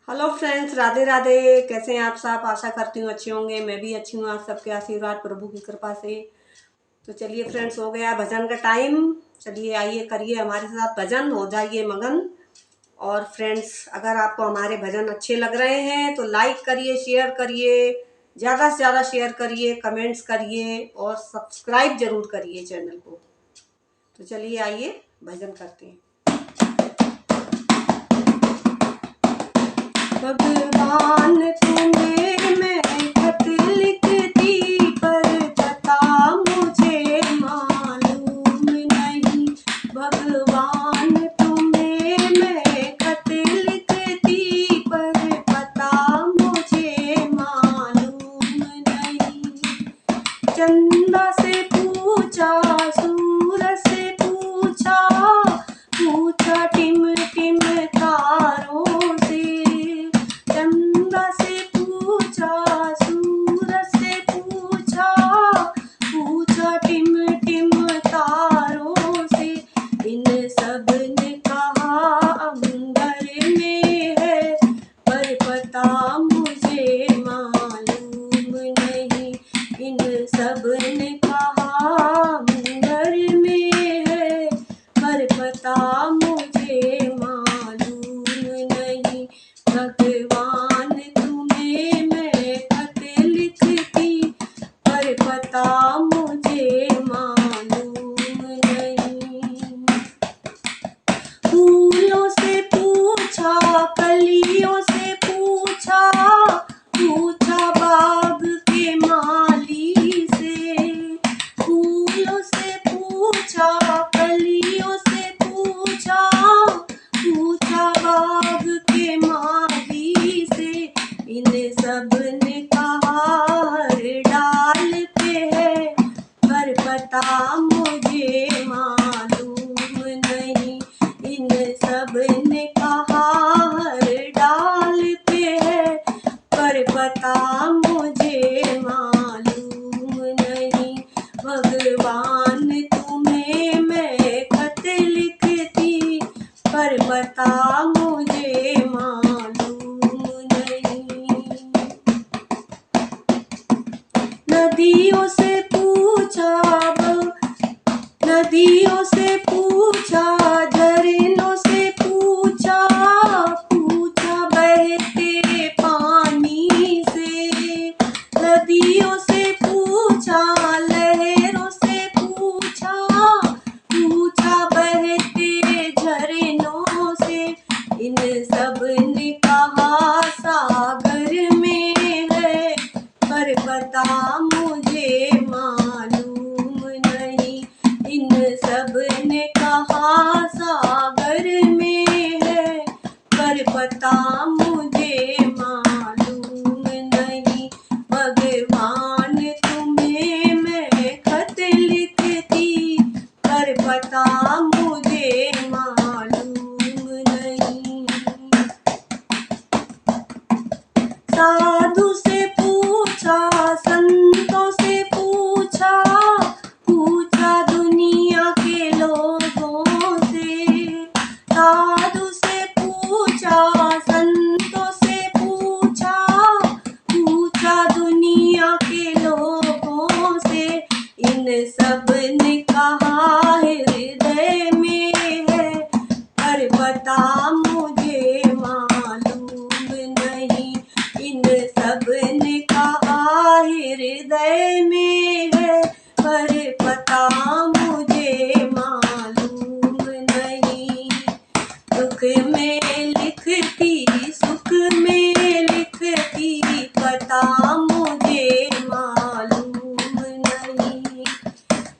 Hello friends, Radhe Radhe. कैसे हैं आप सब? आशा करती हूँ अच्छे होंगे। मैं भी अच्छी हूँ, आप सबके आशीर्वाद प्रभु की कृपा से। तो चलिए फ्रेंड्स, हो गया भजन का टाइम। चलिए आइए, करिए हमारे साथ भजन, हो जाइए मगन। और फ्रेंड्स, अगर आपको हमारे भजन अच्छे लग रहे हैं तो लाइक करिए, शेयर करिए, ज़्यादा से ज़्यादा शेयर करिए, कमेंट्स करिए और सब्सक्राइब जरूर करिए चैनल को। तो चलिए आइए भजन करते हैं। भगवान तुम्हें मैं खत लिखती, पर पता मुझे मालूम नहीं। भगवान तुम्हें मैं खत लिखती, पर पता मुझे मालूम नहीं। चंदा से पूछा, सूरज से पूछा, पूछा टिम टिम तारों से। चंदा से पूछा, सूरज से पूछा, पूछा टिम टिम तारों से। इन सब ने कहा अंबर में है, पर पता मुझे मालूम नहीं। इन सब ने कहा अंबर में है, पर पता मुझे मालूम नहीं। भगवान तुम्हें मैं खत लिखती, पर पता मुझे मालूम नहीं। फूलों से पूछा, कलियों से पूछा, पूछा बाग के माली से। फूलों से पूछा, कलियों से पूछा, पूछा बाग के माली से। इन सब ने कहा हर डाल पे है, पर पता मुझे मालूम नहीं। इन सब ने कहा हर डाल पे है, पर पता मुझे मालूम नहीं। भगवान तुम्हें मैं खत लिखती, पर पता मुझे मालूम नहीं। नदियों से पूछा, नदियों से पूछा, झरनों से पूछा, पूछा बहते पानी से। नदियों से पूछा, लहरों से पूछा, पूछा बहते झरनों से। इन सब ने कहा सागर में है, पर पता मुझे मालूम नहीं। इन सब ने कहा सागर में है, पर पता मुझे मालूम नहीं। भगवान तुम्हें मैं खत लिखती, पर पता मुझे मालूम नहीं। साधु से पूछा, संतों से पूछा, पूछा दुनिया के लोगों से। साधु से पूछा, संतों से पूछा, पूछा दुनिया के लोगों से। इन सब ने कहा हृदय में है, पर पता मुझे मालूम नहीं। इन सब ने कहा हृदय में है, पर पता मुझे मालूम नहीं। दुख में लिखती, सुख में लिखती, पता मुझे मालूम नहीं।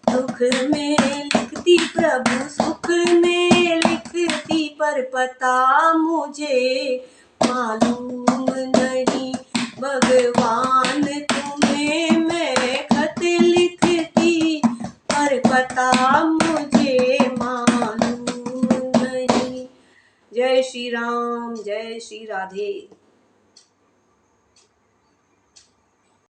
दुख में लिखती प्रभु, सुख में लिखती, पर पता मुझे मालूम नहीं। भगवान तुम्हें मैं खत लिखती, पर पता मुझे मालूम नहीं। जय श्री राम, जय श्री राधे।